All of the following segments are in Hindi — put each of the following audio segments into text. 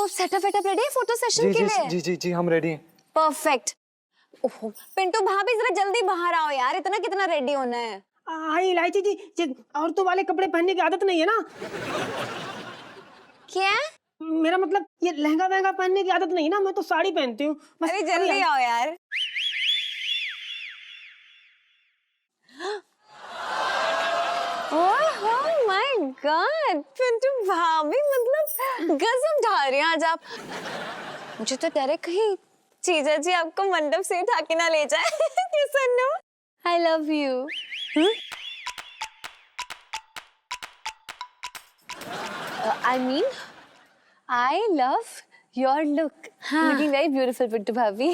तो सेटअप रेडी है फोटो सेशन के लिए? जी हम रेडी हैं। परफेक्ट। ओहो पिंटू भाभी जरा जल्दी बाहर आओ यार, इतना कितना रेडी होना है? हाँ इलायची जी, ये औरतों वाले कपड़े पहनने की आदत नहीं है ना। क्या? मेरा मतलब ये लहंगा वहंगा पहनने की आदत नहीं है ना, मैं तो साड़ी पहनती हूँ। अरे जल्दी आओ यार। ओह माय गॉड पिंटू भाभी, मतलब गजब ढा रही हैं आज आप। मुझे तो डर है कहीं जीजा जी आपको मंडप से उठा के ना ले जाए। Sannu I love you. I mean, I love your look. Looking very beautiful, Pintu भाभी।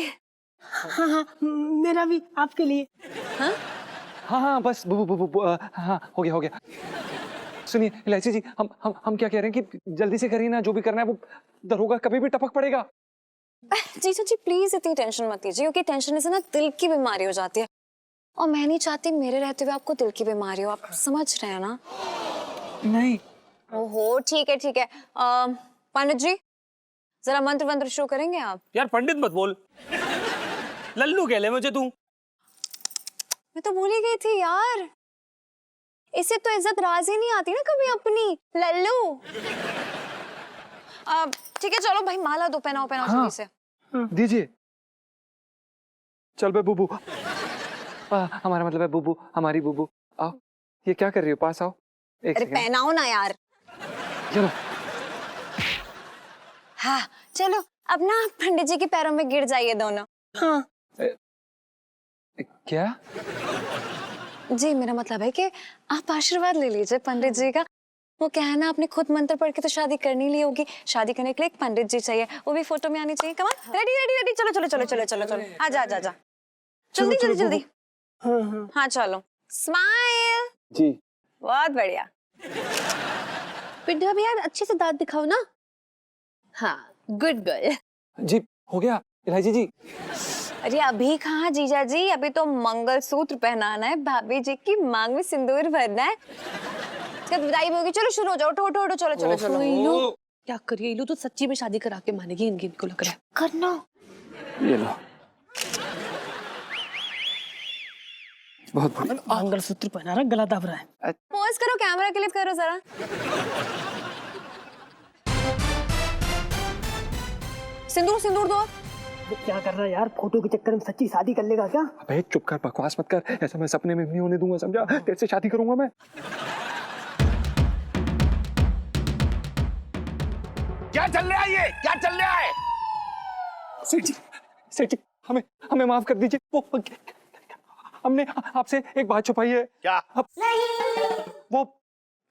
हाँ मेरा भी आपके लिए। हाँ बस हाँ हो गया। सुनिए इलायची जी, हम क्या कह रहे हैं कि जल्दी से करिए ना, जो भी करना है वो दरोगा कभी भी टपक पड़ेगा। जीजा जी प्लीज इतनी टेंशन मत लीजिए, क्योंकि टेंशन से ना दिल की बीमारी हो जाती है, और मैं नहीं चाहती मेरे रहते हुए आपको दिल की बीमारी हो। आप समझ रहे हैं ना? नहीं। ओहो ठीक है। पंडित जी जरा मंत्र शुरू करेंगे आप? यार पंडित मत बोल, लल्लू कह ले मुझे तू। मैं तो भूल ही गई थी यार, इससे तो इज्जत राज ही नहीं आती ना कभी अपनी। लल्लू ठीक है चलो भाई, माला दो, पहनाओ जल्दी से। दीजिए। चल बे बुबू, हमारा मतलब है बुबू, हमारी बुबू। आओ, ये क्या कर रही हो, पास आओ। अरे पहनाओ ना यार। चलो। हाँ चलो, अब ना पंडित जी के पैरों में गिर जाइए दोनों। हाँ। क्या? जी मेरा मतलब है कि आप आशीर्वाद ले लीजिए पंडित जी का। वो क्या है ना, आपने खुद मंत्र पढ़ के तो शादी करनी ली होगी, शादी करने के लिए एक पंडित जी चाहिए, वो भी फोटो में आनी चाहिए। कम ऑन, रेडी चलो आजा जल्दी। हाँ चलो, स्माइल। जी बहुत बढ़िया। पिंटू अभी यार अच्छे से दांत दिखाओ ना। हाँ गुड गर्ल। जी हो गया इलायची जी। अरे अभी कहाँ जीजा जी, अभी तो मंगलसूत्र पहनाना है, भाभी जी की मांग में सिंदूर भरना है, जब विदाई होगी। चलो शुरू हो जाओ, उठो चलो। इलू क्या करिए, इलू तो सच्ची में शादी करा के मानेगी, इनको लग रहा है। करना। ये लो। बहुत मंगलसूत्र पहना रहा, गला दब रहा है। पोज करो, कैमरा क्लिक करो जरा। सिंदूर दो। वो क्या कर रहा है यार, फोटो के चक्कर में सच्ची शादी कर लेगा क्या? अबे चुप कर, बकवास मत कर, ऐसा मैं सपने में नहीं होने दूंगा, समझा? तेरे से शादी करूंगा मैं। क्या चल रहा है ये, क्या चल रहा है? सेठ जी हमें माफ कर दीजिए, वो हमने आपसे एक बात छुपाई है। क्या? वो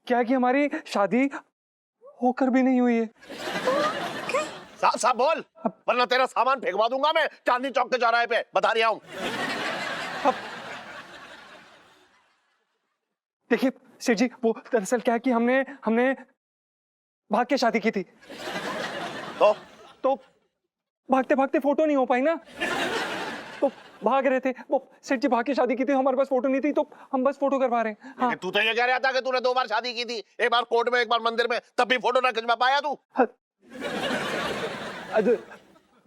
क्या है कि हमारी शादी होकर भी नहीं हुई है। साफ बोल, वरना तेरा सामान फेंकवा दूंगा मैं चांदनी चौक के चौराहे पे, बता रहा हूँ। देखिए सेठ जी, वो दरअसल क्या है कि हमने भाग के शादी की थी, तो भागते फोटो नहीं हो पाई ना, तो भाग रहे थे। वो सेठ जी भाग के शादी की थी, हमारे पास फोटो नहीं थी, तो हम बस फोटो करवा रहे हैं। हाँ। तू तो ये कह रहा था कि तूने 2 बार शादी की थी, एक बार कोर्ट में एक बार मंदिर में, तब भी फोटो ना खिंचवा पाया तू।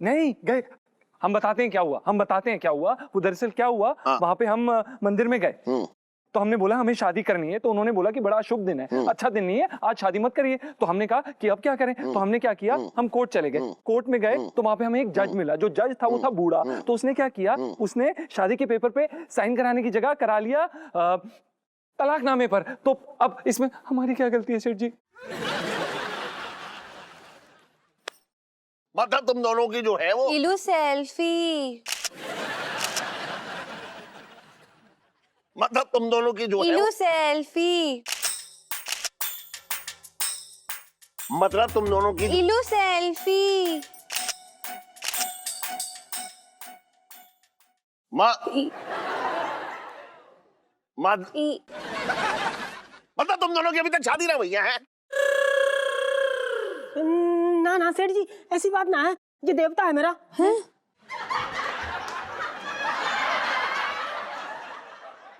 नहीं गए, हम बताते हैं क्या हुआ। वो दरअसल क्या हुआ, वहां पे हम मंदिर में गए, तो हमने बोला हमें शादी करनी है, तो उन्होंने बोला कि बड़ा अशुभ दिन है, अच्छा दिन नहीं है, आज शादी मत करिए। तो हमने कहा कि अब क्या करें, तो हमने क्या किया, हम कोर्ट चले गए। कोर्ट में गए तो वहां पे हमें एक जज मिला, जो जज था वो था बूढ़ा। तो उसने क्या किया, उसने शादी के पेपर पे साइन कराने की जगह करा लिया तलाकनामे पर। तो अब इसमें हमारी क्या गलती है सेठ जी? मतलब तुम दोनों की जो है वो इलू सेल्फी। मतलब तुम दोनों की जो है इलू सेल्फी। मतलब तुम दोनों की इलू सेल्फी। मतलब तुम दोनों की अभी तक शादी ना हुई है? ना सेठ जी, ऐसी बात ना है, ये देवता है मेरा।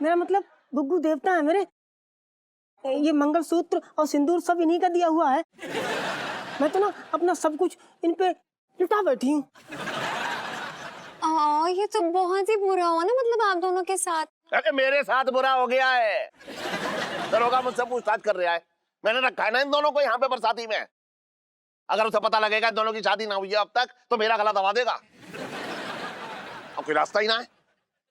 मेरा मतलब गुग्गू देवता है मेरे, ये मंगलसूत्र और सिंदूर सब इन्हीं का दिया हुआ है। मैं तो ना अपना सब कुछ इन पे लुटा बैठी हूँ। ये तो बहुत ही बुरा हुआ ना, मतलब आप दोनों के साथ। अरे मेरे साथ बुरा हो गया है। दरोगा मुझसे पूछताछ कर रहा है। मैंने रखा है ना इन दोनों को यहाँ पे बरसाती में। अगर उसे पता लगेगा इन दोनों की शादी ना हुई है अब तक, तो मेरा गला दबा देगा। अब कोई रास्ता ही ना है।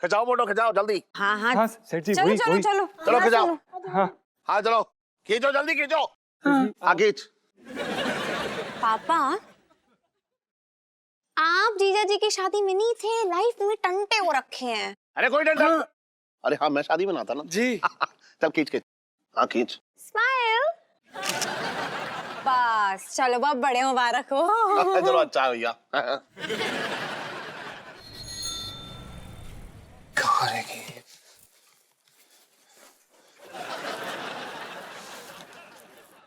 खिंचाओ फोटो, खिंचाओ जल्दी। हाँ हाँ हाँ सेठ जी, चलो वही चलो वही। चलो चलो खिंचाओ। हाँ हाँ चलो खींचो, जल्दी खींचो। हाँ खींच। पापा, आप जीजा जी की शादी में नहीं थे, लाइफ में टंटे हो रखे हैं। अरे कोई डर। अरे हाँ मैं शादी में ना था ना जी। चल खींच खींच। हाँ खींच। स्माइल। बस चलो, बहुत बड़े मुबारक हो। चलो अच्छा है भैया। कहाँ रह गई?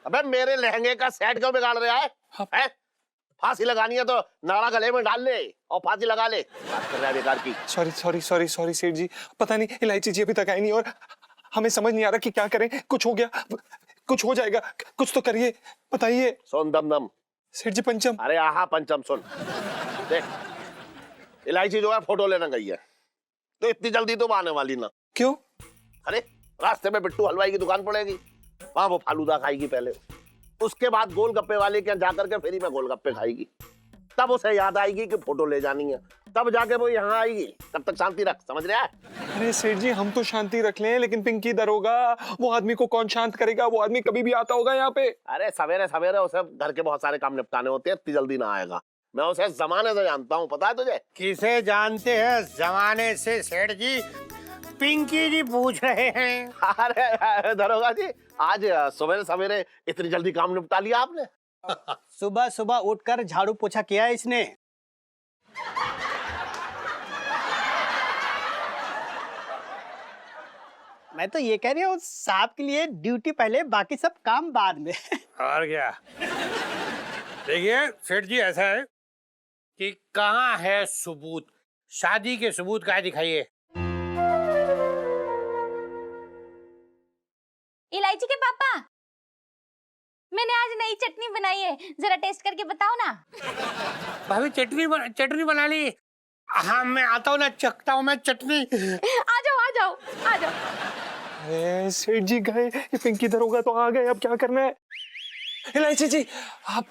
अबे मेरे लहंगे का सेट क्यों बिगाड़ रहा है? हैं? फांसी लगानी है तो नाड़ा गले में डाल ले और फांसी लगा ले। बात कर रहा है बेकार की। सॉरी सॉरी सॉरी सॉरी सेठ जी, पता नहीं इलायची जी अभी तक आई नहीं और हमें समझ नहीं आ रहा कि क्या करें। कुछ हो गया, कुछ हो जाएगा, कुछ तो करिए, बताइए। सुन दम दम। सेठ जी पंचम। अरे आहा पंचम सुन। देख इलायची जो है फोटो लेना गई है, तो इतनी जल्दी तो आने वाली ना। क्यों? अरे रास्ते में बिट्टू हलवाई की दुकान पड़ेगी, वहां वो फालूदा खाएगी पहले, उसके बाद गोलगप्पे वाले के यहाँ जाकर के फ्री में गोलगप्पे खाएगी, तब उसे याद आएगी कि फोटो ले जानी है, तब जाके वो यहाँ आएगी। तब तक शांति रख, समझ रहा है? अरे सेठ जी हम तो शांति रख लें, लेकिन पिंकी दरोगा, वो आदमी को कौन शांत करेगा? वो आदमी कभी भी आता होगा यहाँ पे। अरे सवेरे सवेरे उसे घर के बहुत सारे काम निपटाने होते हैं, इतनी जल्दी ना आएगा। मैं उसे जमाने से जानता हूँ, पता है तुझे? किसे जानते हैं जमाने से सेठ जी? पिंकी जी पूछ रहे हैं। अरे दरोगा जी, आज सवेरे सवेरे इतनी जल्दी काम निपटा लिया आपने? सुबह सुबह उठकर झाड़ू पोछा किया है इसने। मैं तो ये कह रही हूँ साहब के लिए ड्यूटी पहले, बाकी सब काम बाद में। और क्या? देखिए सेठ जी, ऐसा है कि कहाँ है सबूत? शादी के सबूत कहाँ दिखाइए? इलायची के पापा, मैंने आज नई चटनी बनाई है, जरा टेस्ट करके बताओ ना। भाभी चटनी बना ली? हाँ मैं आता हूँ ना, चखता हूँ मैं चटनी। आ जाओ आ जाओ आ जाओ। अरे सेठ जी गए, ये पिंकी दरोगा तो आ गए, अब क्या करना है? इलायची जी आप,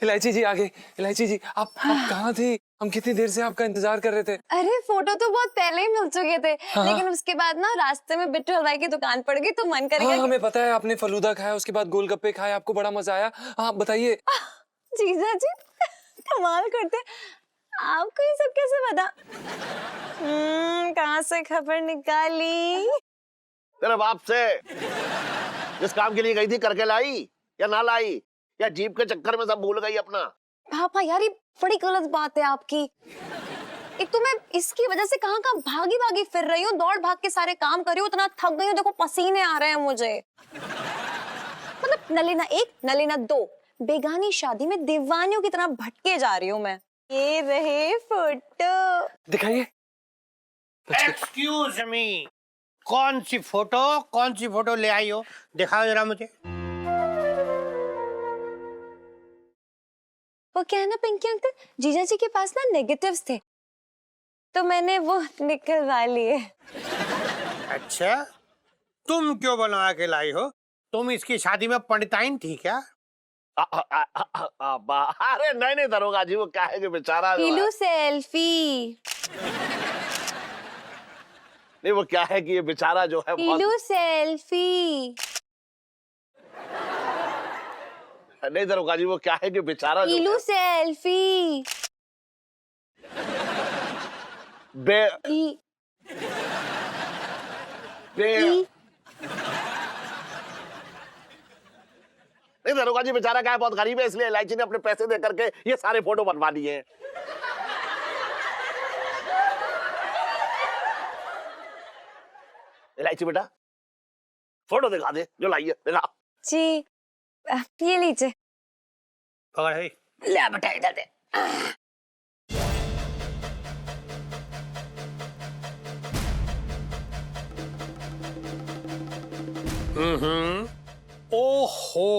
इलायची जी आ गए। इलायची जी आप कहाँ थी? हम कितनी देर से आपका इंतजार कर रहे थे। अरे फोटो तो बहुत पहले ही मिल चुके थे, हाँ। लेकिन उसके बाद ना रास्ते में बिट्टू हलवाई की दुकान पड़ गई, तो मन करेगा हाँ हमें पता है, आपने फलूदा खाया, उसके बाद गोलगप्पे खाए, आपको बड़ा मजा आया। हाँ बताइए। जीजा जी कमाल करते, आपको ये सब कैसे पता? कहाँ से खबर निकाली? तेरे बाप से। जिस काम के लिए गई थी करके लाई या ना लाई, या जीप के चक्कर में सब भूल गई अपना? पापा यार, ये बड़ी गलत बात है आपकी। एक तो मैं इसकी वजह से कहाँ कहाँ भागी भागी फिर रही हूँ, दौड़ भाग के सारे काम कर रही हूँ, इतना थक गई हूँ, देखो पसीने आ रहे हैं मुझे। मतलब नलीना 1 नलीना 2 बेगानी शादी में दीवानियों की तरह भटके जा रही हूँ मैं। ये रहे फोटो, दिखाइए। एक्सक्यूज मी, कौन सी फोटो ले आई हो? दिखाओ जरा मुझे। वो क्या है ना पिंकी अंकल, जीजा जी के पास ना नेगेटिव्स थे, तो मैंने वो निकलवा लिए। अच्छा, तुम क्यों बनवा के लाई हो? तुम इसकी शादी में पंडिताइन थी क्या? अरे नहीं दरोगा जी, वो क्या है कि बेचारा जो है, सेल्फी, नहीं वो क्या है कि ये बेचारा जो है बहुत, सेल्फी। नहीं दरोगा जी, वो क्या है कि बेचारा जो है, सेल्फी। बे बे नहीं दरोगा जी, बेचारा क्या है, बहुत गरीब है, इसलिए इलायची ने अपने पैसे दे करके ये सारे फोटो बनवा दिए हैं। इलायची बेटा फोटो दिखा दे जो लाई है, दिखा। जी ये लीजिए। पकड़ है। ले बेटा इधर दे। ओहो,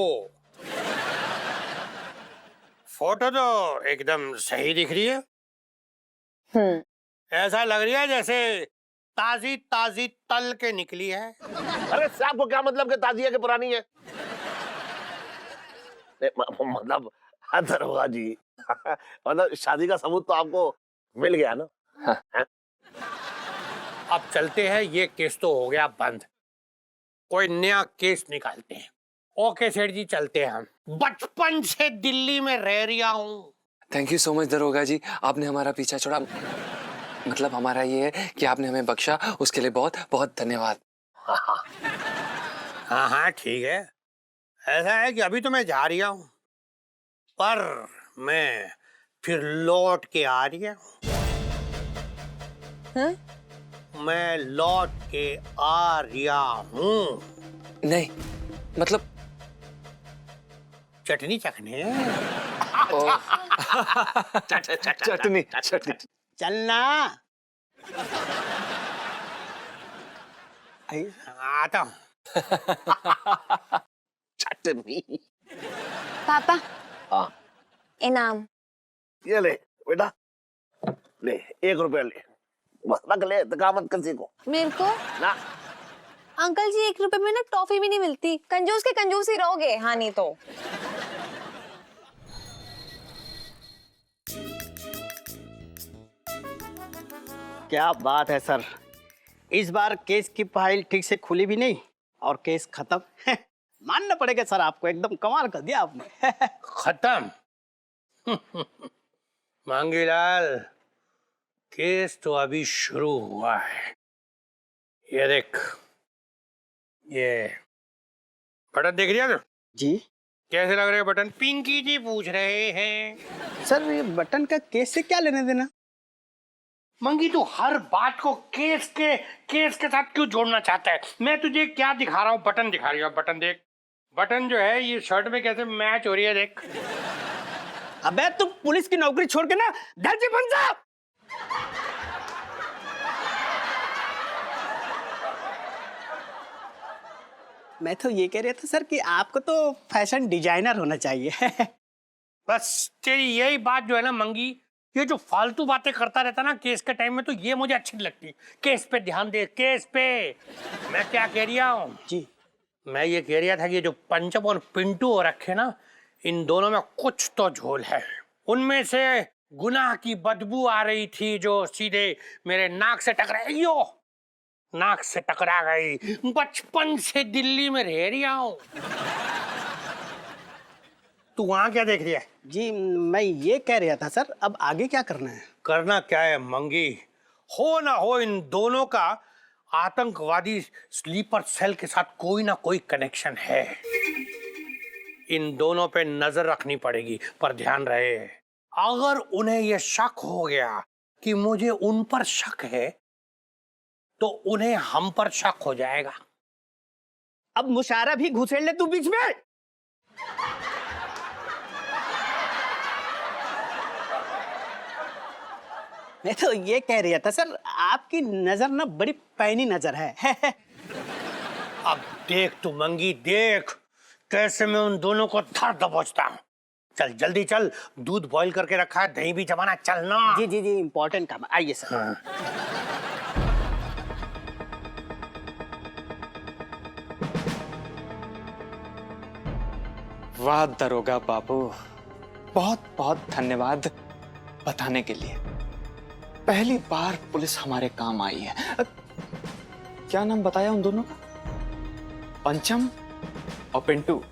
फोटो तो एकदम सही दिख रही है। ऐसा लग रही है जैसे ताजी ताजी तल के निकली है। अरे साहब को क्या मतलब कि ताजी है कि पुरानी है? मतलब दरोगा जी मतलब शादी का सबूत तो आपको मिल गया ना? हाँ। अब चलते हैं, ये केस तो हो गया बंद, कोई नया केस निकालते हैं। ओके सेठ जी, चलते हैं। हम बचपन से दिल्ली में रह रहा हूँ। थैंक यू सो मच दरोगा जी, आपने हमारा पीछा छोड़ा। मतलब हमारा ये है कि आपने हमें बख्शा, उसके लिए बहुत बहुत धन्यवाद। हाँ हाँ ठीक है। ऐसा है कि अभी तो मैं जा रहा हूँ, पर मैं फिर लौट के आ रहा हूँ। मैं लौट के आ रहा हूँ। नहीं मतलब चटनी चखने। चटनी चटनी। चलना। आता हूँ। चटनी। पापा हाँ इनाम। ये ले बेटा, ले 1 रुपया ले, बस रख ले, धक्का मत किसी को मेरे को ना। अंकल जी 1 रुपए में ना टॉफी भी नहीं मिलती। कंजूस के कंजूस ही रहोगे, हाँ नहीं तो। क्या बात है सर, इस बार केस की फाइल ठीक से खुली भी नहीं और केस खत्म। मानना पड़ेगा सर आपको, एकदम कमाल कर दिया आपने। खत्म। मांगीलाल, केस तो अभी शुरू हुआ है। ये देख, ये बटन देख रिया तो? जी कैसे लग रहे हैं बटन? पिंकी जी पूछ रहे हैं। सर, ये बटन का केस से क्या लेने देना? मंगी, तू हर बात को केस के साथ क्यों जोड़ना चाहता है? मैं तुझे क्या दिखा रहा हूँ? बटन दिखा रही हूँ। बटन देख, बटन जो है ये शर्ट में कैसे मैच हो रही है, देख। अबे तू पुलिस की नौकरी छोड़ के ना दर्जी बन जा। मैं तो ये कह रहा था सर कि आपको तो फैशन डिजाइनर होना चाहिए। बस तेरी यही बात जो है ना मंगी, ये जो फालतू बातें करता रहता ना केस के टाइम में, तो ये मुझे अच्छी नहीं लगती। केस पे ध्यान दे, केस पे। मैं क्या कह रहा हूँ जी, मैं ये कह रहा था कि जो पंचम और पिंटू हो रखे ना, इन दोनों में कुछ तो झोल है। उनमें से गुनाह की बदबू आ रही थी जो सीधे मेरे नाक से टकराई। यो नाक से टकरा गई। बचपन से दिल्ली में रह रहा हूँ। तू वहां क्या देख रही है? जी मैं ये कह रहा था सर, अब आगे क्या करना है? करना क्या है मंगी, हो ना हो इन दोनों का आतंकवादी स्लीपर सेल के साथ कोई ना कोई कनेक्शन है। इन दोनों पे नजर रखनी पड़ेगी, पर ध्यान रहे, अगर उन्हें यह शक हो गया कि मुझे उन पर शक है, तो उन्हें हम पर शक हो जाएगा। अब मुशायरा भी घुसेड़ ले तू बीच में। मैं तो ये कह रहा था सर, आपकी नजर ना बड़ी पैनी नजर है। अब देख तू मंगी, देख कैसे मैं उन दोनों को धर दबोचता हूं। चल जल्दी चल, दूध बॉईल करके रखा है, दही भी जमाना, चलना। जी जी जी, इम्पोर्टेंट काम, आइए सर। वाह दरोगा बाबू, बहुत बहुत धन्यवाद बताने के लिए। पहली बार पुलिस हमारे काम आई है। क्या नाम बताया उन दोनों का? पंचम और पिंटू,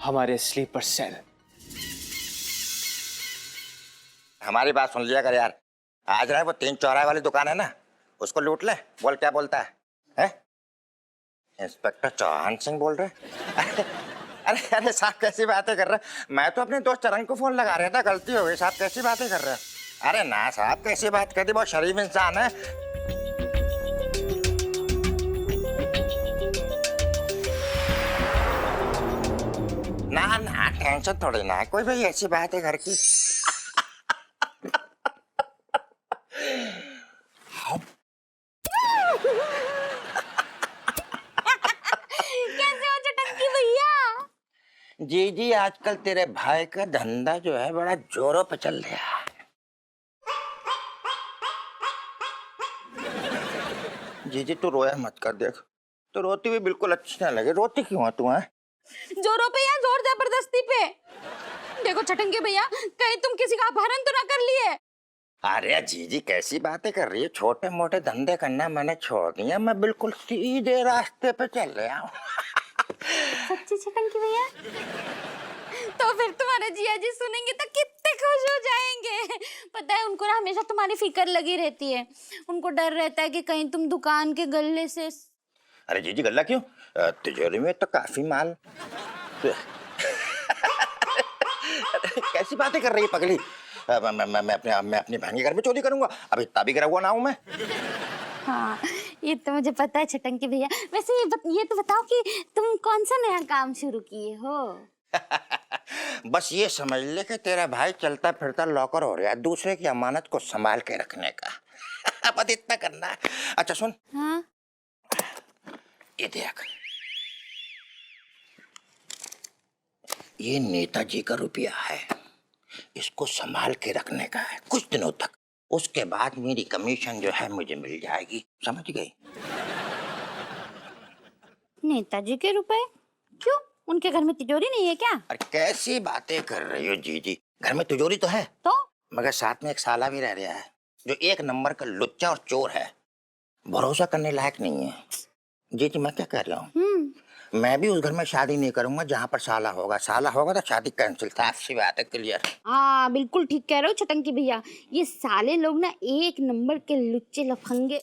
हमारे स्लीपर सेल। हमारी बात सुन लिया कर यार। आज ना वो 3 चौराहे वाली दुकान है ना, उसको लूट ले। बोल क्या बोलता है? इंस्पेक्टर चौहान सिंह बोल रहे? अरे अरे साहब कैसी बातें कर रहे हैं? मैं तो अपने दोस्त चरंग को फोन लगा रहा था, गलती हो गई साहब, कैसी बातें कर रहे हैं? अरे ना साहब, कैसी बात कर दी, बहुत शरीफ इंसान है। ना ना टेंशन थोड़ी ना, कोई भाई ऐसी बात है घर की। कैसे हो चटंकी भैया? जी जी, आजकल तेरे भाई का धंधा जो है बड़ा जोरों पे चल रहा है। जी जी, तू रोया मत कर, देख तो रोती हुई बिल्कुल अच्छी ना लगे। रोती क्यों है तू? है जोरों पे या जोर जबरदस्ती पे? देखो छटंगे भैया, कहीं तुम किसी का अपहरण तो ना कर लिए? अरे जीजी कैसी बातें कर रही है? छोटे मोटे धंधे करना मैंने छोड़ दिया, मैं बिल्कुल सीधे रास्ते पे चल रहा हूँ। सच्ची छटंगी भैया? तो फिर तुम्हारे जिया जी सुनेंगे तो कितने खुश हो जाएंगे। पता है उनको ना हमेशा तुम्हारी फिक्र लगी रहती है। उनको डर रहता है कि कहीं तुम दुकान के गल्ले से। अरे जीजी गल्ला क्यों? तिजोरी में तो काफी माल। कैसी बातें कर रही है पगली? मैं अपनी बहन के घर में चोरी करूंगा? अभी इतना भी गिरा हुआ ना हूं मैं। हाँ ये तो मुझे पता है छटंकी भैया। वैसे ये तो बताओ कि तुम कौन सा नया काम शुरू किए हो? बस ये समझ ले कि तेरा भाई चलता फिरता लॉकर हो रहा है, दूसरे की अमानत को संभाल के रखने का। बस इतना करना है। अच्छा सुन। हाँ? ये देख, ये नेताजी का रुपया है, इसको संभाल के रखने का है कुछ दिनों तक। उसके बाद मेरी कमीशन जो है मुझे मिल जाएगी, समझ गई? नेताजी के रुपए? क्यों, उनके घर में तिजोरी नहीं है क्या? अरे कैसी बातें कर रही हो जीजी, घर में तिजोरी तो है, तो मगर साथ में एक साला भी रह रहा है जो एक नंबर का लुच्चा और चोर है, भरोसा करने लायक नहीं है। जीजी मैं क्या कह रहा हूँ, मैं भी उस घर में शादी नहीं करूंगा जहाँ पर साला होगा। साला होगा तो शादी कैंसिल था, अच्छी बात है, क्लियर। हाँ बिल्कुल ठीक कह रहे हो छटंकी भैया। ये साले लोग ना एक नंबर के लुच्चे लफंगे।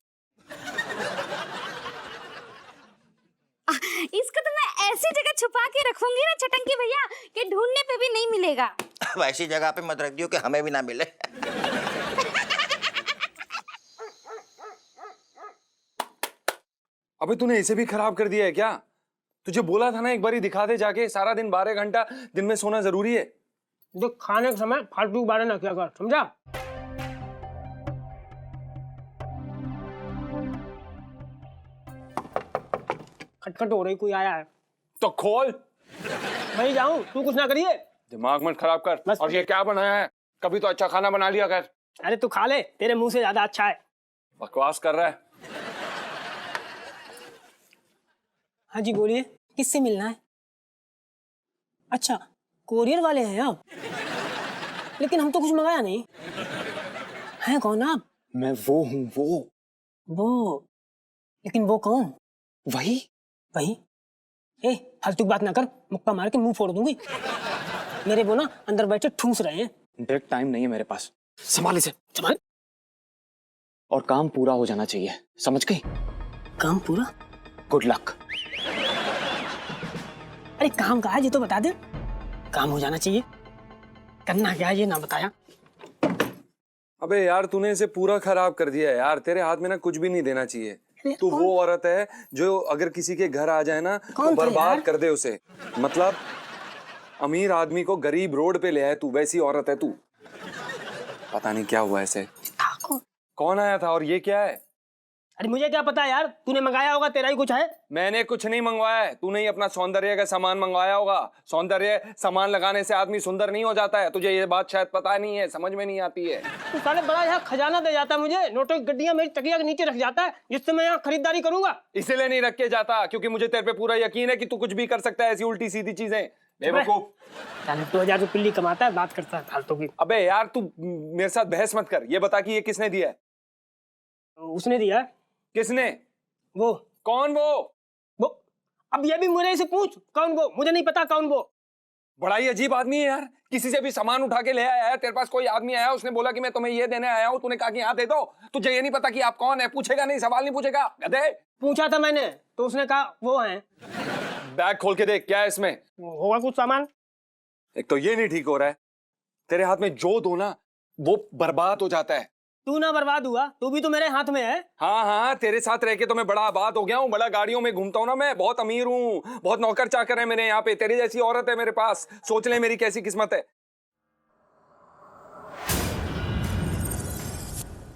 इसको तो मैं ऐसी जगह छुपा के रखूंगी ना छटंकी भैया कि ढूंढने पे भी नहीं मिलेगा। वैसी जगह पे मत रख दियो कि हमें भी ना मिले। अबे तूने इसे भी खराब कर दिया है क्या? तुझे बोला था ना एक बारी दिखा दे जाके। सारा दिन 12 घंटा दिन में सोना जरूरी है। जो खाने के समय फालतू की बातें ना किया कर, समझा? खटखट हो रही, कोई आया है तो खोल। मैं जाऊं, तू कुछ ना करिए। दिमाग मत खराब कर। बस। और ये क्या बनाया है? कभी तो अच्छा खाना बना लिया कर। अरे तू खा ले, तेरे मुंह से ज्यादा अच्छा है। बकवास कर रहा है। हाँ जी बोलिए, किससे मिलना है? अच्छा कोरियर वाले हैं आप? लेकिन हम तो कुछ मंगाया नहीं। हैं कौन आप? मैं वो हूँ, वो? लेकिन वो कौन? वही। ए फालतू की बात ना कर, मुक्का मार के मुंह फोड़ दूंगी। मेरे वो ना अंदर बैठे ठूस रहे हैं। देख टाइम नहीं है मेरे पास, संभाल इसे। संभाल। और काम पूरा हो जाना चाहिए, समझ गई? काम पूरा? Good luck. अरे काम कहा है ये तो बता दे। काम हो जाना चाहिए, करना क्या है ये ना बताया। अबे यार तूने इसे पूरा खराब कर दिया है यार। तेरे हाथ में ना कुछ भी नहीं देना चाहिए। तू वो औरत है जो अगर किसी के घर आ जाए ना तो बर्बाद कर दे उसे। मतलब अमीर आदमी को गरीब रोड पे ले आए तू, वैसी औरत है तू। पता नहीं क्या हुआ ऐसे। कौन आया था और ये क्या है? अरे मुझे क्या पता यार, तूने मंगाया होगा, तेरा ही कुछ है। मैंने कुछ नहीं मंगवाया है, तूने ही अपना सौंदर्य का सामान मंगवाया होगा। सौंदर्य सामान लगाने से आदमी सुंदर नहीं हो जाता है। तुझे ये बात शायद पता नहीं है, समझ में नहीं आती है। तू साले बड़ा यहाँ खजाना दे जाता है मुझे, नोटों की गड्डियां मेरी तकिया के नीचे रख जाता है, जिससे मैं यहाँ खरीदारी करूंगा। इसलिए नहीं रख के जाता क्योंकि मुझे तेरे पे पूरा यकीन है कि तू कुछ भी कर सकता है ऐसी उल्टी सीधी चीजें। बेवकूफ। 2000 रुपये पिल्ली कमाता है, बात करता है फालतू की। अबे यार तू मेरे साथ बहस मत कर। ये बता कि ये किसने दिया है? उसने दिया। किसने? वो। कौन वो? अब ये भी मुझे से पूछ, कौन वो? मुझे नहीं पता कौन वो। बड़ा ही अजीब आदमी है यार। किसी से भी सामान उठा के ले आया है। तेरे पास कोई आदमी आया, उसने बोला कि मैं तुम्हें ये देने आया हूँ, तूने कहा कि यहाँ दे दो। तुझे ये नहीं पता कि आप कौन है? पूछेगा नहीं, सवाल नहीं पूछेगा गधे। पूछा था मैंने तो उसने कहा वो हैं। बैग खोल के देख, क्या है इसमें? होगा कुछ सामान। एक तो ये नहीं ठीक हो रहा है। तेरे हाथ में जो दो ना वो बर्बाद हो जाता है। तू ना बर्बाद हुआ, तू भी तो मेरे हाथ में है। हाँ, तेरे साथ रह के तो मैं बड़ा आबाद हो गया हूँ। बड़ा गाड़ियों में घूमता हूँ ना मैं, बहुत अमीर हूँ, बहुत नौकर चाकर है मेरे यहाँ पे। तेरी जैसी औरत है मेरे पास, सोच ले मेरी कैसी किस्मत है।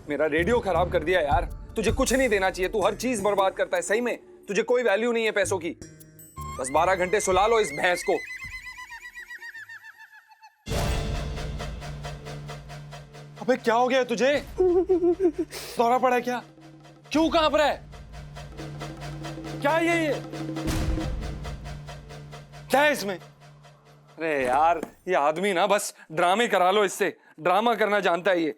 मेरा रेडियो खराब कर दिया यार। तुझे कुछ नहीं देना चाहिए, तू हर चीज बर्बाद करता है। सही में तुझे कोई वैल्यू नहीं है पैसों की। बस 12 घंटे सुला लो इस भैंस को। अबे क्या हो गया तुझे? दौरा पड़ा है क्या? क्यों कांप रहा है? क्या है ये? क्या है इसमें? अरे यार ये आदमी ना बस ड्रामे करा लो इससे, ड्रामा करना जानता है ये।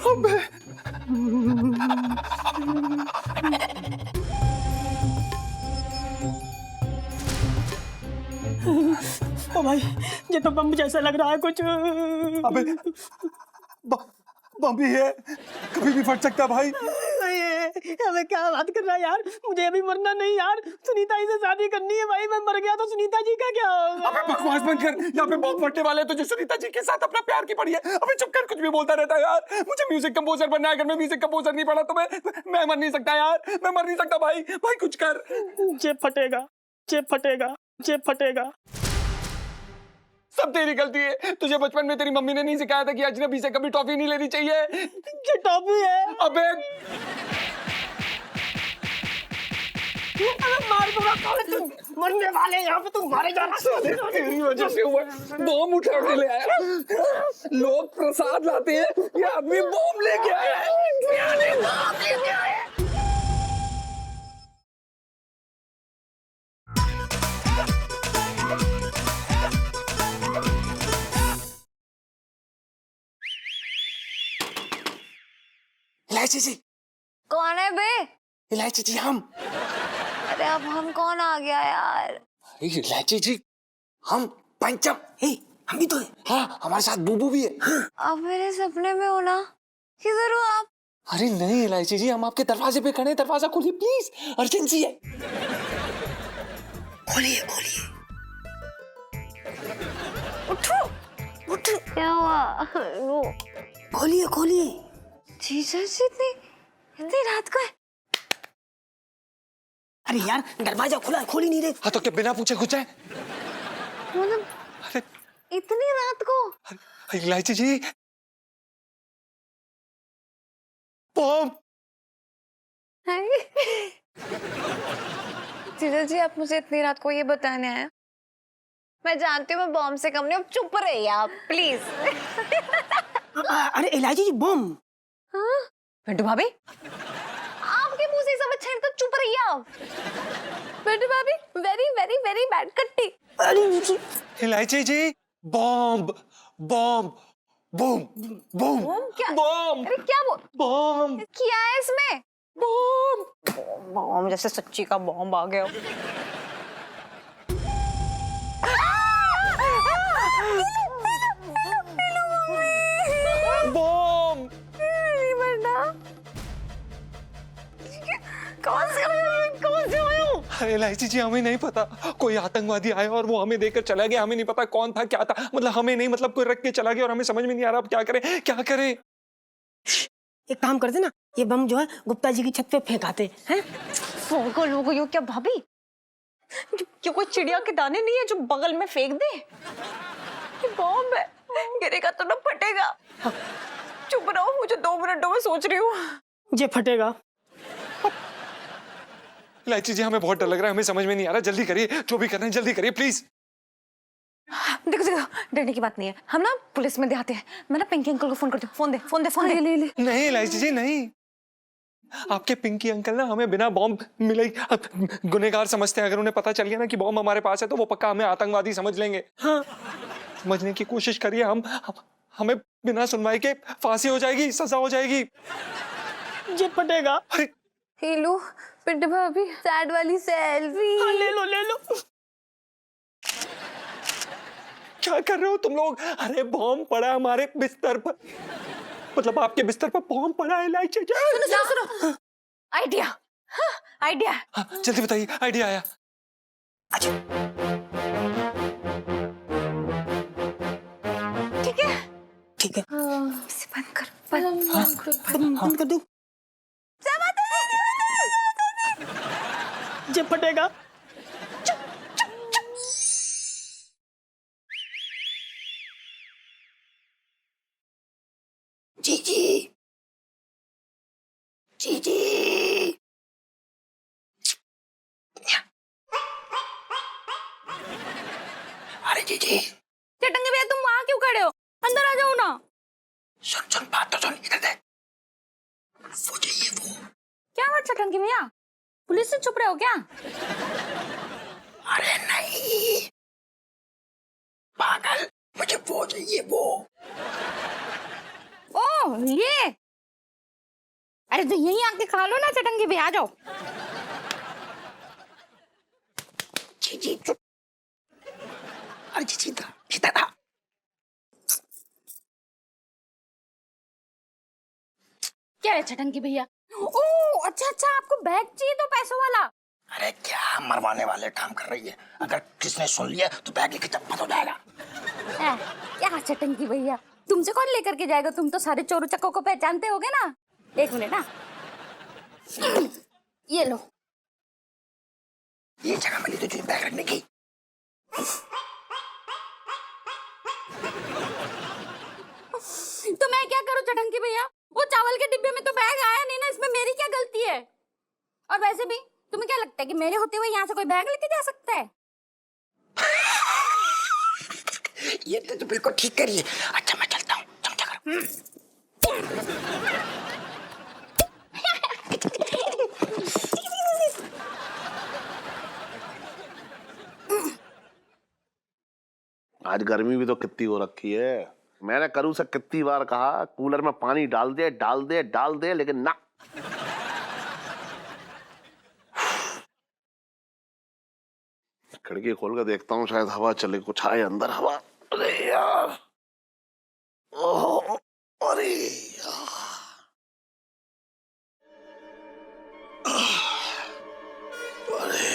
अबे ओ भाई, ये तो बम जैसा लग रहा है कुछ। अबे बम भी है, कभी भी फट सकता है भाई। अबे क्या बात कर रहा है यार, मुझे अभी मरना नहीं यार, सुनीता जी से शादी करनी है भाई। मैं मर गया तो सुनीता जी का क्या होगा? अबे बकवास बंद कर, यहाँ पे बम फटने वाले हैं, तुझे सुनीता जी के साथ अपना प्यार की पड़ी है। अबे चुप कर, कुछ भी बोलता रहता है यार। मुझे म्यूजिक कंपोजर बनना है, अगर मैं म्यूजिक कंपोजर नहीं पढ़ा तो मैं मर नहीं सकता यार, मैं मर नहीं सकता भाई। भाई कुछ कर। जेब फटेगा, जेब फटेगा, जेब फटेगा। सब तेरी गलती है, तुझे बचपन में तेरी मम्मी ने नहीं सिखाया था कि अजनबी से कभी टॉफी नहीं लेनी चाहिए। ये टॉफी है। अबे मार दूंगा, मरने वाले यहाँ पे, तुम मारे जाना। तेरी वजह से हुआ, बम उठा के ले आया। लोग प्रसाद लाते हैं, ये आदमी बम लेके आया है। इलायची जी। कौन है बे? इलायची जी हम। अरे अब हम कौन आ गया यार? इलायची जी हम पंचम। हम भी तो हैं। हाँ हमारे साथ बूबू भी है। अब मेरे सपने में हो ना? किधर हो आप? अरे नहीं इलायची जी, हम आपके दरवाजे पे खड़े हैं, दरवाजा खोलिए प्लीज, अर्जेंसी है। खोलिए खोलिए। उठो उठो। क्या हुआ? लो खोलिए खोलिए। जीजा जी इतनी रात को है? अरे यार दरवाजा खुला है, खोल ही नहीं रहे। हाँ तो क्या बिना पूछे घुस जाए? मतलब अरे इतनी रात को? इलायची जी बम। जीजा जी आप मुझे इतनी रात को ये बताने आए? मैं जानती हूँ मैं बॉम्ब से कम नहीं हूँ, चुप रहिए आप प्लीज। अरे इलायची जी बम। हाँ? पिंटू भाभी आपके मुंह से सब अच्छा है तो चुप रहिए आप। पिंटू भाभी वेरी वेरी वेरी बैड कट्टी। Elaichi ji bomb bomb boom boom bomb क्या? बॉम्ब। अरे क्या बॉम्ब क्या है इसमें? बॉम्ब बॉम्ब जैसे सच्ची का बॉम्ब आ गया। बॉम्ब कौन से आयो? अरे इलायची जी हमें नहीं पता, कोई आतंकवादी आया और वो हमें देकर चला गया, हमें नहीं पता कौन था क्या था, मतलब हमें नहीं, मतलब कोई रख के चला गया और हमें समझ में नहीं आ रहा अब क्या करें क्या करें। एक काम करते ना, ये बम जो है गुप्ता जी की छत पे फेंकाते हैं। पागल हो गई हो क्या भाभी? क्यों कोई चिड़िया के दाने नहीं है जो बगल में फेंक दे? ये बॉम्ब है, गिरेगा तो ना फटेगा। चुप रहो, मुझे 2 मिनटों में सोच रही हूँ। ये फटेगा। इलायची जी हमें बहुत डर लग रहा है, हमें समझ में नहीं आ रहा, जल्दी करिए, जो भी करना है जल्दी करिए प्लीज। देखो देखो डरने की बात नहीं है, हम ना पुलिस में दिखाते हैं। मैं ना पिंकी अंकल को फोन करती हूँ। फोन दे फोन दे फोन दे। ले। नहीं इलायची जी नहीं, आपके पिंकी अंकल ना हमें बिना बॉम्ब मिले ही गुनहगार समझते हैं। अगर उन्हें पता चल गया ना कि बॉम्ब हमारे पास है तो वो पक्का हमें आतंकवादी समझ लेंगे। हाँ समझने की कोशिश करिए, हमें बिना सुनवाई के फांसी हो जाएगी, सजा हो जाएगी। ये फटेगा। अरे हेलो पिंटू भाभी, सैड वाली सेल्फी। हाँ, ले लो ले लो। क्या कर रहे हो तुम लोग? अरे बॉम्ब पड़ा हमारे बिस्तर पर, मतलब आपके बिस्तर पर बॉम्ब पड़ा है इलायची जी। सुनो आइडिया। हाँ, आइडिया। हाँ, जल्दी बताइए, आइडिया आया। ठीक है ठीक है। इसे बंद कर, बंद बंद कर दो। ये फटेगा। जी जी जी जी। चटंगे भैया तुम वहां क्यों खड़े हो? अंदर आ जाओ ना। सुन बात तो सुन, इधर देख। वो चाहिए वो। क्या बात चटंगे भैया, पुलिस से छुप रहे हो क्या? अरे नहीं पागल, मुझे वो चाहिए वो। ओह ये, अरे तो यहीं आके खा लो ना चटंगे भैया, आ जाओ। जी चुप। अरे जी इधर आ। क्या है चटंगे भैया? ओह अच्छा आपको बैग चाहिए तो पैसों वाला। अरे क्या मरवाने वाले काम कर रही है, अगर किसने सुन लिया तो बैग लेके चप्पत हो जाएगा। क्या चटंगी भैया, तुमसे कौन लेकर के जाएगा? तुम तो सारे चोर चक्कों को पहचानते होगे ना। एक मिनट ना, ये लो। ये जगह मिली तुझे बैग रखने की। तो मैं क्या करूं चटंगी भैया? वो चावल के डिब्बे में तो बैग आया नहीं ना, इसमें मेरी क्या गलती है? और वैसे भी तुम्हें क्या लगता है कि मेरे होते हुए यहाँ से कोई बैग लेके जा सकता है? ये तो बिल्कुल ठीक करिए। अच्छा मैं चलता हूँ, चमचा करो। आज गर्मी भी तो कितनी हो रखी है। मैंने करूँ से कितनी बार कहा कूलर में पानी डाल दे, लेकिन ना। खिड़की खोल कर देखता हूँ, शायद हवा चले, कुछ आए अंदर हवा। अरे यार, ओह अरे यार, अरे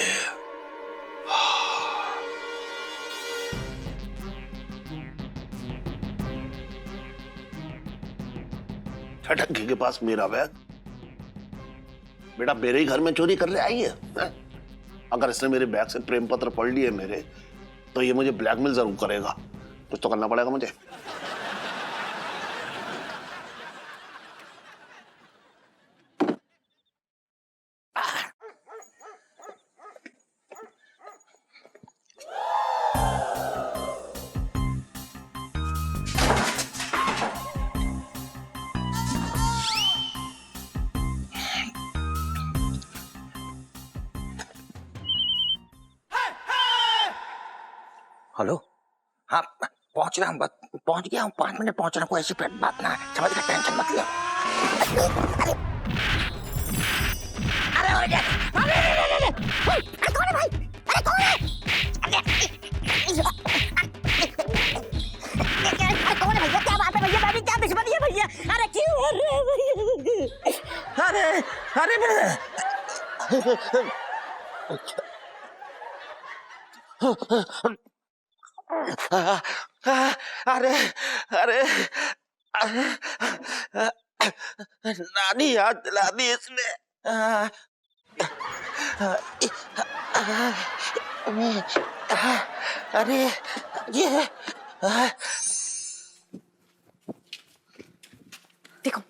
ठटकी के पास मेरा बैग। बेटा मेरे ही घर में चोरी कर ले आई है? अगर इसने मेरे बैग से प्रेम पत्र पढ़ लिए मेरे, तो ये मुझे ब्लैकमेल जरूर करेगा। कुछ तो करना पड़ेगा मुझे। हेलो, हाँ पहुंच रहा हूँ, पहुंच गया हूँ, 5 मिनट पहुंच रहा हूँ। कोई ऐसी बात ना है, समझ गया, टेंशन मत लो। अरे अरे अरे अरे कौन है भाई? अरे कौन है? कौन है भैया? क्या बात है भैया? भाभी क्या दुश्मनी है भैया? अरे क्यों? अरे अरे अरे नानी याद दिला दी इसने। अरे ये देखो,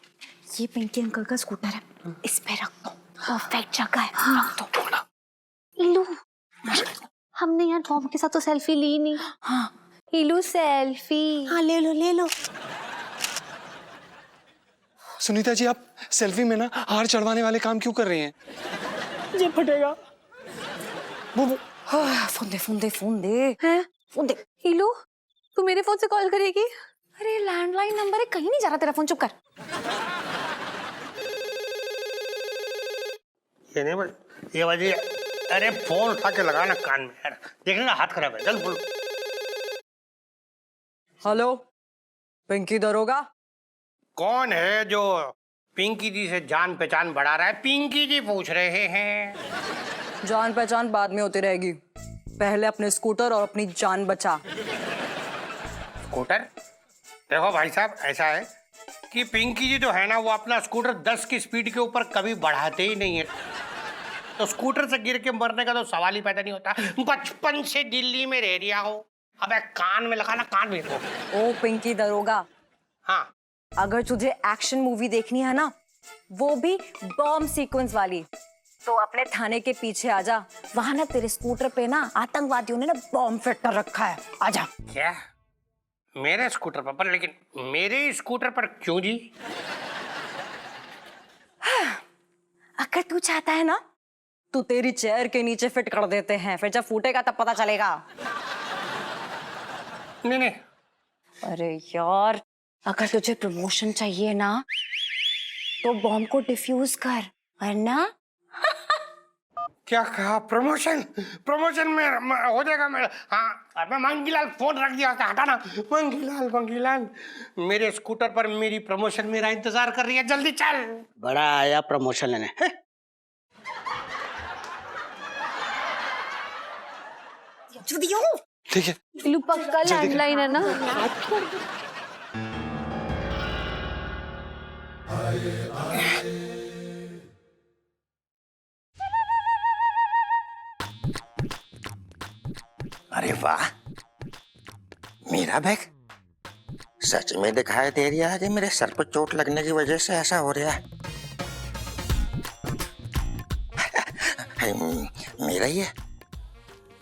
ये पिंकी अंकल का स्कूटर है, इस पे रख दो, परफेक्ट जगह है। हाँ। रख दो। इलू, हमने यार टॉम के साथ तो सेल्फी ली नहीं। हाँ इलू सेल्फी। हाँ, ले लो। सुनीता जी, आप सेल्फी में ना हार चढ़वाने वाले काम क्यों कर रही हैं? ये फटेगा। वो फोन दे। हैं? फोन दे। इलू, तू मेरे फोन से कॉल करेगी? अरे लैंडलाइन नंबर है, कहीं नहीं जा रहा तेरा फोन, चुप कर। ये नहीं बस, ये बजी। अरे फोन उठा के लगाना कान में यार, देखना ना हाथ खराब है। चल बोलो। हेलो, पिंकी दरोगा? कौन है जो पिंकी जी से जान पहचान बढ़ा रहा है? पिंकी जी पूछ रहे हैं। जान पहचान बाद में होती रहेगी, पहले अपने स्कूटर और अपनी जान बचा। स्कूटर? देखो भाई साहब, ऐसा है कि पिंकी जी जो है ना, वो अपना स्कूटर 10 की स्पीड के ऊपर कभी बढ़ाते ही नहीं है। तो स्कूटर से गिर के मरने का तो सवाल ही पैदा नहीं होता। बचपन से दिल्ली में रह रिया हो। अबे कान में लगाना, कान में रखो। ओ पिंकी दरोगा, हाँ, अगर तुझे एक्शन मूवी देखनी है ना, वो भी बॉम्ब सीक्वेंस वाली, तो अपने थाने के पीछे आजा। वहां ना तेरे स्कूटर पे ना आतंकवादियों ने ना बॉम्ब फिट कर रखा है, आजा। क्या मेरे स्कूटर पर लेकिन मेरे स्कूटर पर क्यों जी? अगर तू चाहता है ना तो तेरी चेयर के नीचे फिट कर देते हैं, फिर जब फूटेगा तब पता चलेगा। नहीं नहीं। अरे यार, अगर तुझे प्रमोशन चाहिए ना तो बॉम्ब को डिफ्यूज कर, वरना क्या कहा? प्रमोशन? प्रमोशन में हो जाएगा मेरा। हाँ, अबे मंगीलाल फोन रख दिया था, हटाना। मंगीलाल मंगीलाल, मेरे स्कूटर पर मेरी प्रमोशन मेरा इंतजार कर रही है, जल्दी चल। बड़ा आया प्रमोशन लेने। ठीक है, इलू पक्का लैंडलाइन है ना? अरे वाह, मेरा बैग सच में दिखाई दे रहा है कि मेरे सर पर चोट लगने की वजह से ऐसा हो रहा है। मेरा ही है,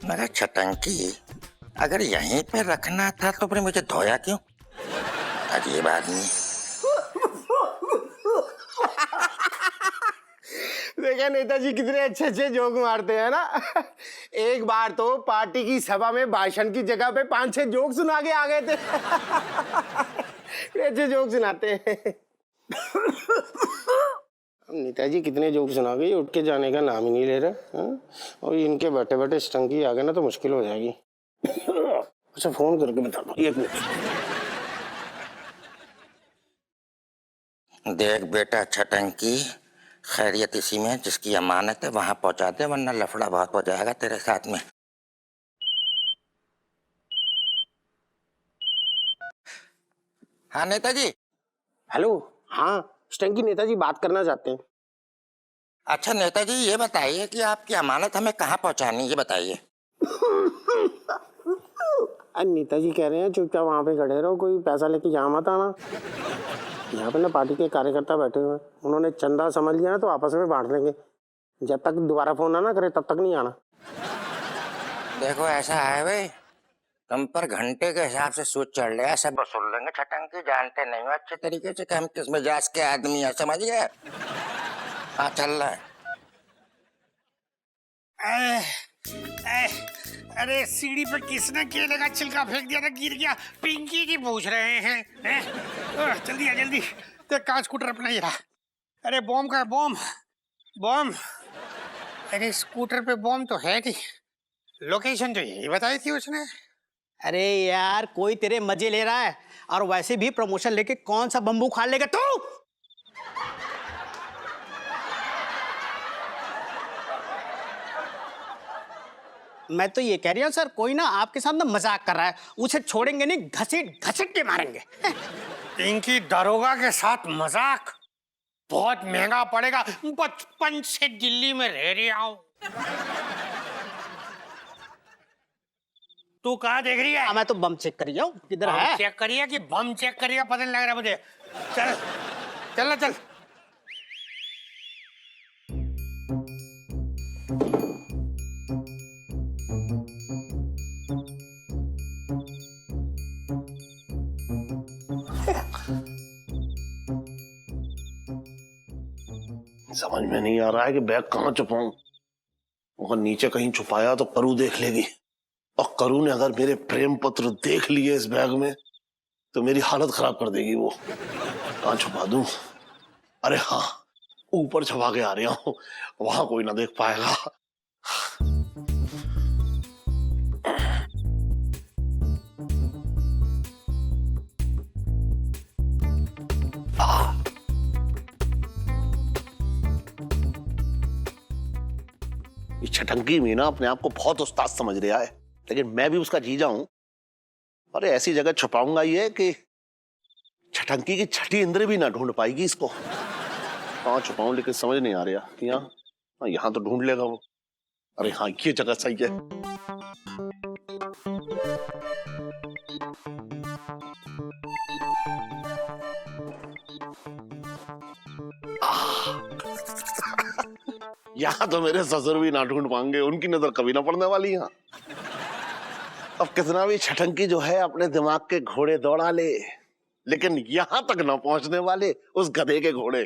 मगर छटंकी अगर यहीं पे रखना था तो फिर मुझे धोया क्यों? अजीब आदमी। देखा नेताजी कितने अच्छे अच्छे जोक मारते हैं ना। एक बार तो पार्टी की सभा में भाषण की जगह पे 5-6 जोक सुना के आ गए थे। अच्छे जोक सुनाते हैं। नेताजी कितने जोक सुना गए, उठ के जाने का नाम ही नहीं ले रहे। और इनके बैठे बैठे स्टंकी आ गए ना तो मुश्किल हो जाएगी। अच्छा फोन करके बता दो, 1 मिनट। देख बेटा छटंकी, खैरियत इसी में जिसकी अमानत है वहां पहुंचा दे, वरना लफड़ा बहुत हो जाएगा तेरे साथ में। हाँ नेताजी। हेलो। हाँ स्टंकी, नेताजी बात करना चाहते हैं। अच्छा नेताजी, ये बताइए कि आपकी अमानत हमें कहाँ पहुंचानी, ये बताइए। नेताजी कह रहे हैं चुपचाप वहाँ पे खड़े रहो, कोई पैसा लेके यहाँ मत आना। यहाँ पे ना पार्टी के कार्यकर्ता बैठे हुए हैं, उन्होंने चंदा समझ लिया ना तो आपस में बांट लेंगे। जब तक दोबारा फोन ना करे तब तक नहीं आना। देखो ऐसा है भाई, तुम पर घंटे के हिसाब से सूद चढ़ रहा है, सब वसूल लेंगे छटंकी। जानते नहीं हो अच्छे तरीके से कि हम किस मिजाज के आदमी है, समझ गए? हाँ चल रहा है। अरे सीढ़ी पे किसने केले का छिलका फेंक दिया था, गिर गया। पिंकी जी पूछ रहे हैं। जल्दी आ जल्दी, देख कांच स्कूटर अपना ही रहा। अरे बॉम्ब का बॉम्ब, बॉम्ब। अरे स्कूटर पे बॉम्ब तो है नहीं, लोकेशन तो यही बताई थी उसने। अरे यार, कोई तेरे मजे ले रहा है, और वैसे भी प्रमोशन लेके कौन सा बम्बू खाड़ लेगा तू? मैं तो ये कह रही हूँ सर, कोई ना आपके साथ ना मजाक कर रहा है, उसे छोड़ेंगे नहीं, घसीट घसीट के मारेंगे। इनकी दरोगा के साथ मजाक बहुत महंगा पड़ेगा। बचपन से दिल्ली में रह रहा हूं। तू कहाँ देख रही है? मैं तो बम चेक कर रही हूँ, किधर बम है? चेक करिए कि बम चेक करिए, पता नहीं लग रहा मुझे। चल चल ना चल। समझ में नहीं आ रहा है कि बैग कहाँ छुपाऊं। अगर नीचे कहीं छुपाया तो करू देख लेगी, और करू ने अगर मेरे प्रेम पत्र देख लिए इस बैग में तो मेरी हालत खराब कर देगी वो। कहाँ छुपा दूं? अरे हाँ, ऊपर छुपा के आ रहा हूं, वहां कोई ना देख पाएगा। छटंकी मीना अपने आप को बहुत उस्ताद समझ रहा है, लेकिन मैं भी उसका जीजा हूं। अरे ऐसी जगह छुपाऊंगा ये कि छटंकी की छठी इंद्र भी ना ढूंढ पाएगी इसको। कहाँ छुपाऊं लेकिन समझ नहीं आ रहा। यहाँ यहाँ तो ढूंढ लेगा वो। अरे हाँ, ये जगह सही है। यहाँ तो मेरे ससुर भी ना ढूंढ पाएंगे, उनकी नजर कभी ना पड़ने वाली यहाँ। अब कितना भी छटंकी जो है अपने दिमाग के घोड़े दौड़ा ले, लेकिन यहाँ तक ना पहुंचने वाले उस गधे के घोड़े।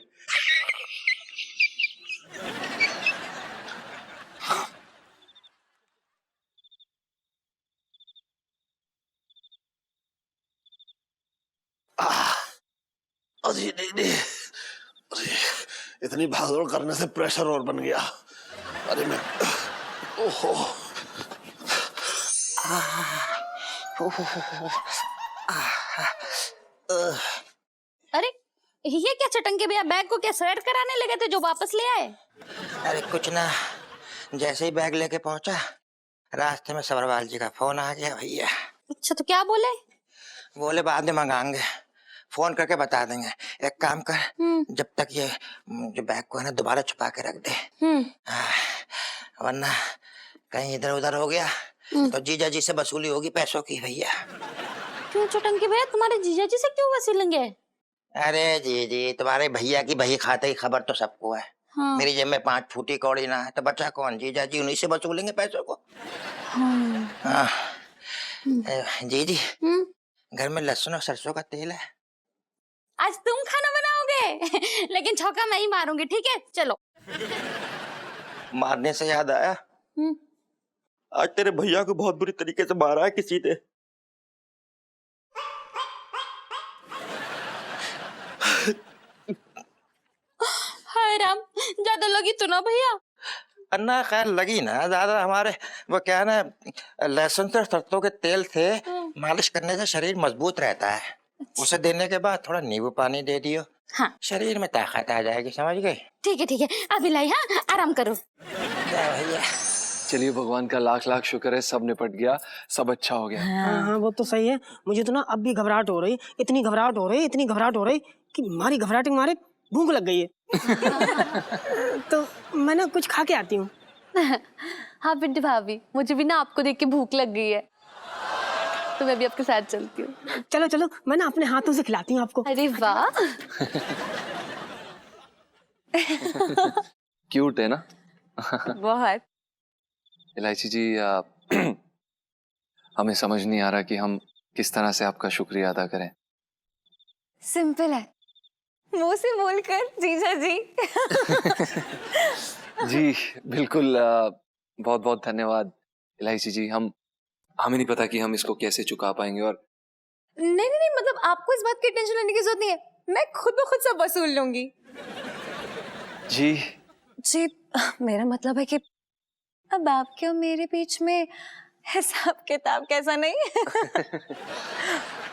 अरे नहीं नहीं, अरे इतनी भागदौड़ करने से प्रेशर और बन गया। अरे मैं, ओहो, अरे ये क्या चटंके भैया, बैग को क्या सेट कराने लगे थे जो वापस ले आए? अरे कुछ ना, जैसे ही बैग लेके पहुंचा रास्ते में सबरवाल जी का फोन आ गया भैया। अच्छा, तो क्या बोले? बोले बाद में मंगाएंगे, फोन करके बता देंगे। एक काम कर, जब तक ये जो बैग को है ना दोबारा छुपा के रख दे, वरना कहीं इधर उधर हो गया तो जीजा जी से वसूली होगी पैसों की भैया। क्यों चटंके भैया, तुम्हारे जीजा जी से क्यों वसूलेंगे? अरे जी तुम्हारे भैया की बही खाते की खबर तो सबको है। हाँ। मेरी जेब में 5 फूटी कौड़ी ना है तो बचा कौन? जीजा जी, उन्हीं से वसूलेंगे पैसों को। हाँ। जी घर में लहसुन और सरसों का तेल है। आज तुम खाना बनाओगे लेकिन छौका मैं ही मारूंगी, ठीक है? चलो। मारने से याद आया, आज तेरे भैया को बहुत बुरी तरीके से मारा है किसी ने। हाय राम, ज्यादा लगी तो ना भैया? अन्ना खैर लगी ना ज्यादा, हमारे वो क्या है ना, लहसुन से सरसों के तेल से मालिश करने से शरीर मजबूत रहता है। उसे देने के बाद थोड़ा नींबू पानी दे दियो, हाँ, शरीर में ताकत आ जाएगी, समझ गई? ठीक है अभी लाई, हाँ आराम करो। भैया चलिए, भगवान का लाख लाख शुक्र है, सब निपट गया, सब अच्छा हो गया। हाँ वो तो सही है। मुझे तो ना अब भी घबराहट हो रही, इतनी घबराहट हो रही कि मारी घबराहट के मारे भूख लग गई है। तो मैं ना कुछ खा के आती हूँ। हाँ पिंटू भाभी, मुझे भी ना आपको देख के भूख लग गई है, तो मैं भी आपके साथ चलती हूँ। चलो चलो, मैं ना अपने हाथों से खिलाती हूँ आपको। अरे वाह। क्यूट है ना? बहुत। इलायची जी, हमें समझ नहीं आ रहा कि हम किस तरह से आपका शुक्रिया अदा करें। सिंपल है, मुंह से बोलकर जीजा जी। जी बिल्कुल, बहुत बहुत धन्यवाद इलायची जी। हमें नहीं पता कि हम इसको कैसे चुका पाएंगे। और नहीं, मतलब आपको इस बात की टेंशन लेने की जरूरत नहीं है, मैं खुद ब खुद सब वसूल लूंगी। जी मेरा मतलब है कि अब आपके और मेरे बीच में हिसाब किताब कैसा नहीं।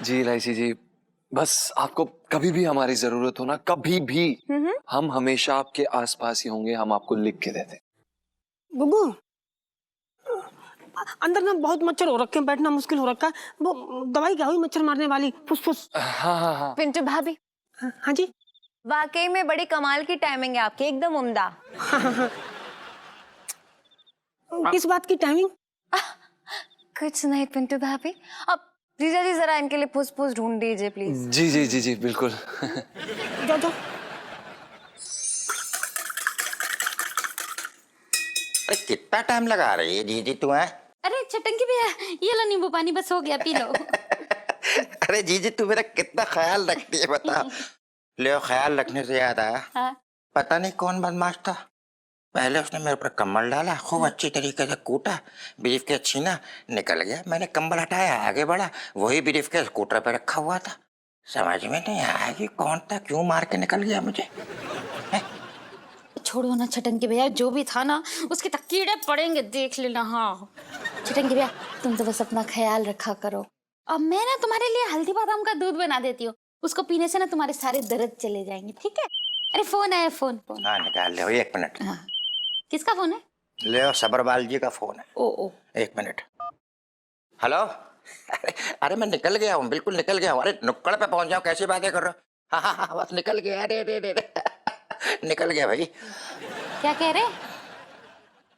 जी इलायची जी, बस आपको कभी भी हमारी जरूरत हो ना, कभी भी, हम हमेशा आपके आसपास ही होंगे, हम आपको लिख के देते। गुग्गू, अंदर ना बहुत मच्छर हो रखे हैं, बैठना मुश्किल हो रखा है। वो दवाई क्या हुई मच्छर मारने वाली, फुसफुस? हाँ। पिंटू भाभी, हाँ जी, वाकई में बड़ी कमाल की टाइमिंग है आपकी, एकदम उम्दा। किस बात की टाइमिंग? कुछ नहीं पिंटू भाभी, अब जीजा जी जरा इनके लिए फुसफुस ढूंढ दीजिए प्लीज। जी बिल्कुल। जाओ। कितना टाइम लगा रही है जीजी तू है? अरे चटंकी भैया, ये लो नींबू पानी, बस हो गया, पी लो। अरे जीजी तू मेरा कितना ख्याल रखती है बता। ले, ख्याल रखने से याद आया, हाँ? पता नहीं कौन बदमाश था, पहले उसने मेरे ऊपर कंबल डाला, खूब अच्छी तरीके से कूटा, ब्रीफ केस छीना, निकल गया। मैंने कंबल हटाया, आगे बढ़ा, वही ब्रीफ केस स्कूटर पे रखा हुआ था। समझ में नहीं आया कि कौन था, क्यों मार के निकल गया मुझे। छोड़ो ना चटंकी भैया, जो भी था ना उसके तक कीड़े पड़ेंगे, देख लेना। हाँ चटंकी भैया, तुम तो बस अपना ख्याल रखा करो। अब मैं ना तुम्हारे लिए हल्दी बादाम का दूध बना देती हूँ, उसको पीने से ना तुम्हारे सारे दर्द चले जाएंगे, ठीक है? अरे फोन आया, फोन। हाँ निकाल ले, 1 मिनट। हाँ, किसका फोन है? ले, सबरवाल जी का फोन है। ओ 1 मिनट। हेलो। अरे मैं निकल गया हूँ, बिल्कुल निकल गया हूँ। अरे नुक्कड़ पे पहुंच जाओ, कैसी बातें कर रहे हो? हाँ बस निकल गया। अरे निकल गया भाई। क्या कह रहे?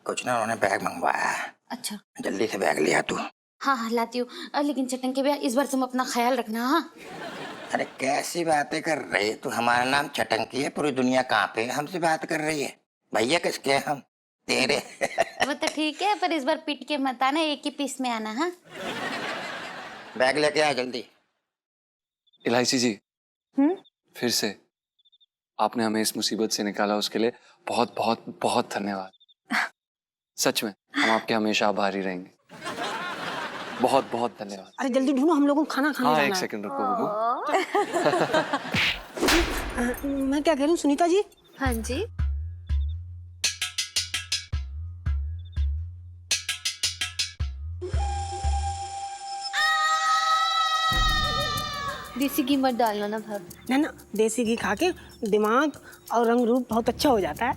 कुछ ना, उन्होंने बैग मंगवाया है। अच्छा, जल्दी से बैग लिया तू। हाँ लाती हूँ। लेकिन चटंकी भैया, इस बार तुम अपना ख्याल रखना। हाँ। अरे कैसी बातें कर रही है तू? हमारा नाम चटंकी है, पूरी दुनिया कहाँ पे हमसे बात कर रही है? भैया किसके हैं हम? तेरे वो तो ठीक है, पर इस बार पिट के मत आना, एक ही पीस में आना। हाँ, बैग लेके आ जल्दी। इलायची जी, फिर से आपने हमें इस मुसीबत से निकाला, उसके लिए बहुत बहुत बहुत धन्यवाद। सच में हम आपके हमेशा आभारी रहेंगे। बहुत बहुत धन्यवाद। अरे जल्दी ढूंढो, हम लोगों को खाना खाने हाँ, जाना एक है। सेकंड रुको बबू। मैं क्या कह रही हूँ सुनीता जी, हाँ जी। देसी घी मत डालना ना भाभी। ना देसी घी खा के दिमाग और रंग रूप बहुत अच्छा हो जाता है।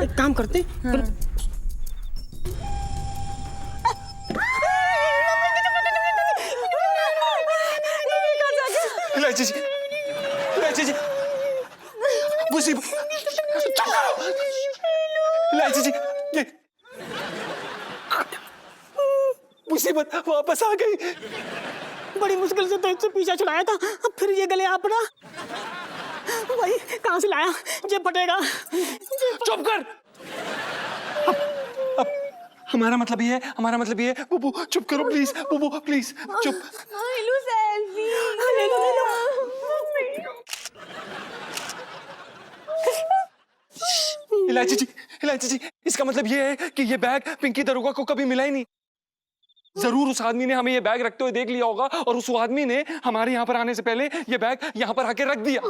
एक काम करते हैं, इलायची जी, इलायची जी, मुसीबत, इलायची जी, ये मुसीबत वापस आ गई। बड़ी मुश्किल से तो इससे पीछा छुड़ाया था, अब फिर ये गले आ पड़ा। भाई कहाँ से लाया, ये फटेगा। चुप कर। अब हमारा मतलब ये है, हमारा मतलब ये है। बुबू चुप करो प्लीज, बुबू प्लीज चुप। Hello selfie. ले लो, ले लो। इलायची जी, इलायची जी, इसका मतलब ये है कि ये बैग पिंकी दरोगा को कभी मिला ही नहीं। जरूर उस आदमी ने हमें ये बैग रखते हुए देख लिया होगा और उस आदमी ने हमारे यहाँ पर आने से पहले ये बैग यहाँ पर आके रख दिया।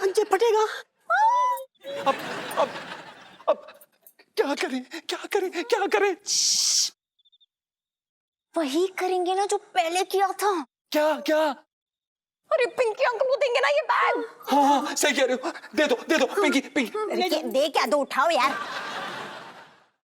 ये फटेगा। अब क्या करें, क्या करें, क्या करें? वही करेंगे ना जो पहले किया था। क्या क्या? अरे पिंकी अंकल को देंगे ना ये बैग। हाँ हाँ सही कह रहे हो, दे दो पिंकी पिंकी। दे क्या दो, उठाओ यार।